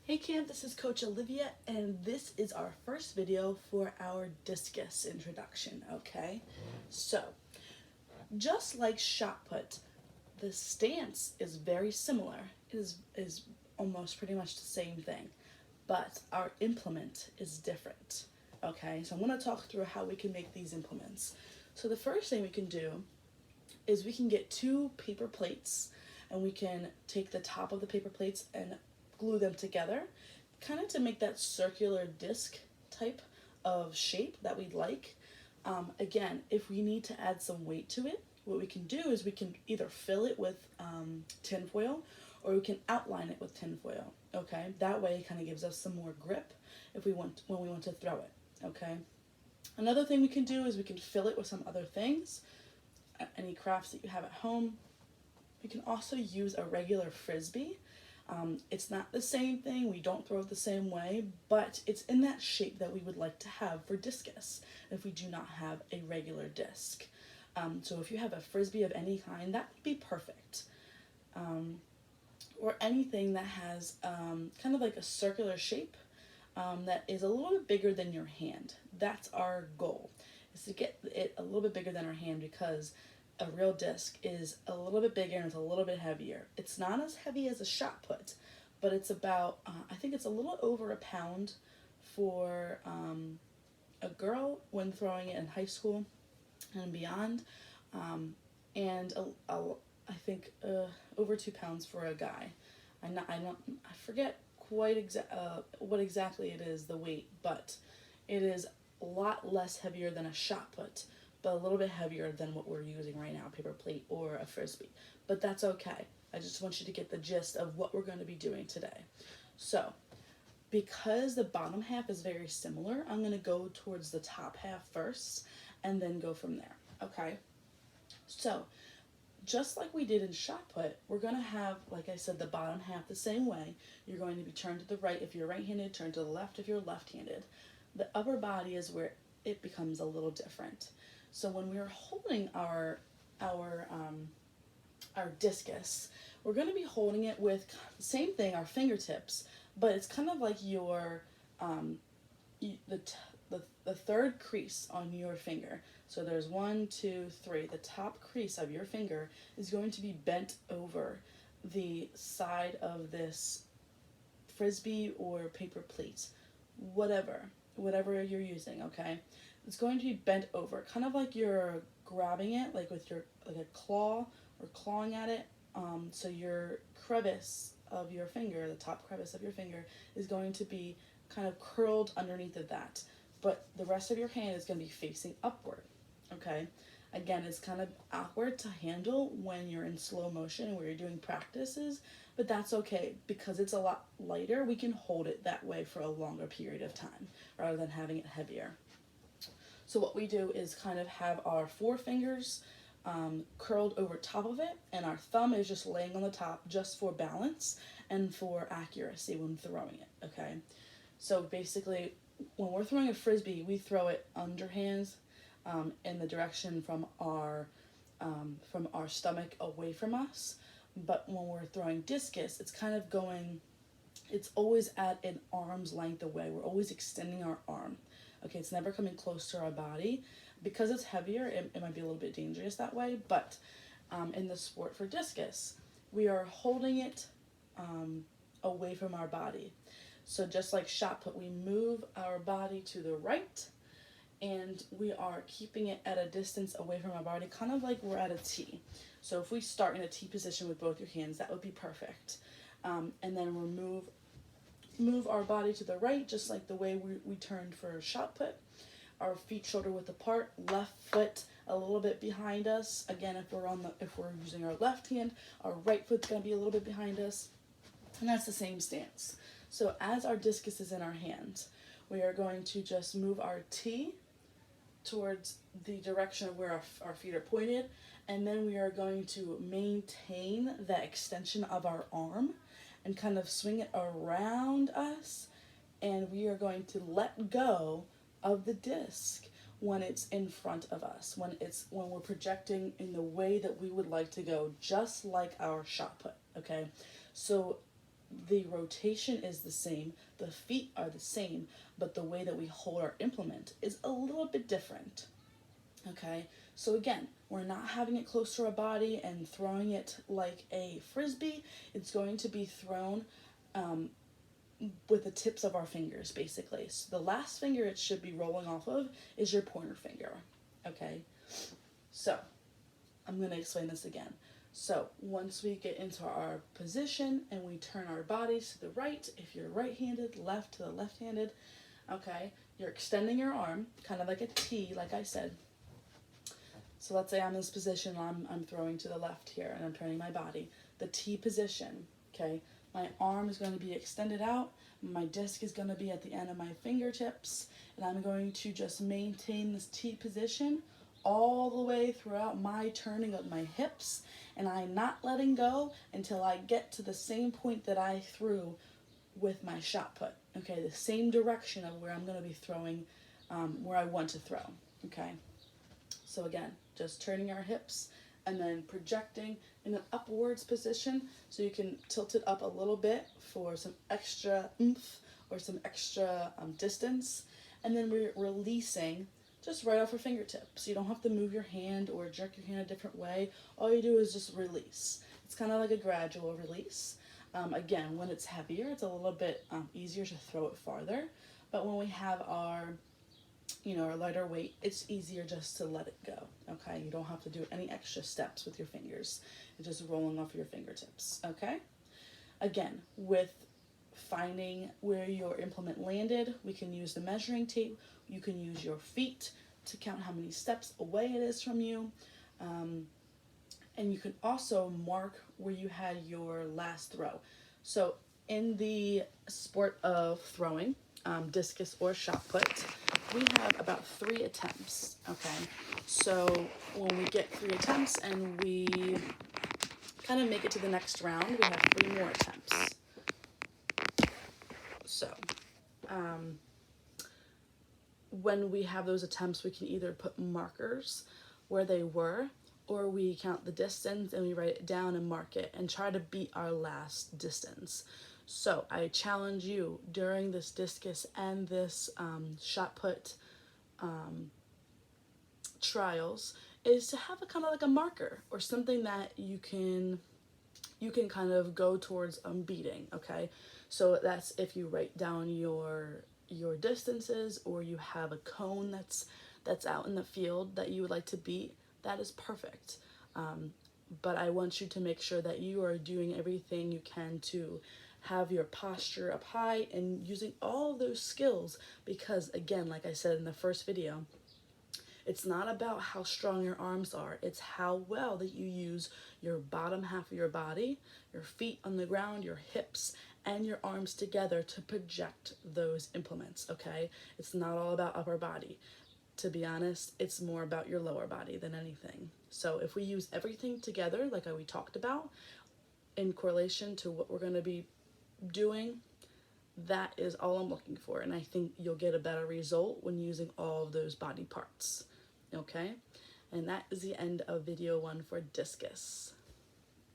Hey Camp, this is Coach Olivia, and this is our first video for our Discus introduction, okay? So, just like shot put, the stance is very similar. It is almost pretty much the same thing, but our implement is different, okay? So I'm going to talk through how we can make these implements. So the first thing we can do is we can get two paper plates, and we can take the top of the paper plates and glue them together, kind of to make that circular disc type of shape that we'd like. Again, if we need to add some weight to it, what we can do is we can either fill it with tin foil, or we can outline it with tin foil. Okay, that way it kind of gives us some more grip if we want when we want to throw it. Okay. Another thing we can do is we can fill it with some other things, any crafts that you have at home. We can also use a regular frisbee. It's not the same thing, we don't throw it the same way, but it's in that shape that we would like to have for discus if we do not have a regular disc. So if you have a frisbee of any kind, that would be perfect. Or anything that has kind of like a circular shape that is a little bit bigger than your hand. That's our goal, is to get it a little bit bigger than our hand, because a real disc is a little bit bigger and it's a little bit heavier. It's not as heavy as a shot put, but it's about, I think it's a little over a pound for a girl when throwing it in high school and beyond, and I think over 2 pounds for a guy. I forget quite what exactly it is, the weight, but it is a lot less heavier than a shot put, but a little bit heavier than what we're using right now, paper plate or a frisbee. But that's okay. I just want you to get the gist of what we're going to be doing today. So, because the bottom half is very similar, I'm going to go towards the top half first and then go from there. Okay? So, just like we did in shot put, we're going to have, like I said, the bottom half the same way. You're going to be turned to the right if you're right-handed, turn to the left if you're left-handed. The upper body is where it becomes a little different. So when we're holding our discus, we're going to be holding it with the same thing, our fingertips, but it's kind of like your the third crease on your finger. So there's 1, 2, 3. The top crease of your finger is going to be bent over the side of this frisbee or paper plate, whatever you're using. Okay, it's going to be bent over, kind of like you're grabbing it, like with your like a claw or clawing at it. So your crevice of your finger, the top crevice of your finger, is going to be kind of curled underneath of that, but the rest of your hand is going to be facing upward. Okay, again, it's kind of awkward to handle when you're in slow motion where you're doing practices, but that's okay, because it's a lot lighter. We can hold it that way for a longer period of time rather than having it heavier. So what we do is kind of have our 4 fingers curled over top of it, and our thumb is just laying on the top just for balance and for accuracy when throwing it. Okay, so basically when we're throwing a frisbee, we throw it underhands in the direction from our stomach away from us. But when we're throwing discus, it's kind of going, it's always at an arm's length away. We're always extending our arm. Okay, it's never coming close to our body. Because it's heavier, it might be a little bit dangerous that way, but in the sport for discus, we are holding it away from our body. So just like shot put, we move our body to the right, and we are keeping it at a distance away from our body, kind of like we're at a T. So if we start in a T position with both your hands, that would be perfect. And then we'll move our body to the right, just like the way we turned for shot put. Our feet shoulder width apart, left foot a little bit behind us. Again, if we're using our left hand, our right foot's going to be a little bit behind us, and that's the same stance. So as our discus is in our hands, we are going to just move our T towards the direction of where our feet are pointed, and then we are going to maintain that extension of our arm and kind of swing it around us, and we are going to let go of the disc when it's in front of us, when we're projecting in the way that we would like to go, just like our shot put. Okay, so the rotation is the same, the feet are the same, but the way that we hold our implement is a little bit different. Okay, so again, we're not having it close to our body and throwing it like a frisbee. It's going to be thrown with the tips of our fingers, basically. So the last finger it should be rolling off of is your pointer finger. Okay, so I'm going to explain this again. So once we get into our position and we turn our bodies to the right, if you're right-handed, left to the left-handed, okay, you're extending your arm, kind of like a T, like I said. So let's say I'm in this position, I'm throwing to the left here, and I'm turning my body. The T position, okay, my arm is going to be extended out, my disc is going to be at the end of my fingertips, and I'm going to just maintain this T position all the way throughout my turning of my hips, and I'm not letting go until I get to the same point that I threw with my shot put, okay, the same direction of where I'm going to be throwing, where I want to throw, okay. So again, just turning our hips and then projecting in an upwards position, so you can tilt it up a little bit for some extra oomph or some extra distance, and then we're releasing just right off your fingertips. You don't have to move your hand or jerk your hand a different way. All you do is just release. It's kind of like a gradual release. Again, when it's heavier, it's a little bit easier to throw it farther, but when we have our our lighter weight, it's easier just to let it go, okay? You don't have to do any extra steps with your fingers. It's just rolling off your fingertips, okay? Again, with finding where your implement landed, we can use the measuring tape. You can use your feet to count how many steps away it is from you. And you can also mark where you had your last throw. So in the sport of throwing, discus or shot put, we have about 3 attempts, okay? So when we get 3 attempts and we kind of make it to the next round, we have 3 more attempts. So when we have those attempts, we can either put markers where they were, or we count the distance and we write it down and mark it and try to beat our last distance. So I challenge you during this discus and this shot put trials is to have a kind of like a marker or something that you can kind of go towards beating, okay? So that's if you write down your distances, or you have a cone that's out in the field that you would like to beat, that is perfect. But I want you to make sure that you are doing everything you can to have your posture up high and using all of those skills, because again, like I said in the first video, it's not about how strong your arms are, it's how well that you use your bottom half of your body, your feet on the ground, your hips, and your arms together to project those implements, okay? It's not all about upper body. To be honest, it's more about your lower body than anything. So if we use everything together, like we talked about, in correlation to what we're going to be doing, that is all I'm looking for. And I think you'll get a better result when using all of those body parts. Okay? And that is the end of video 1 for discus.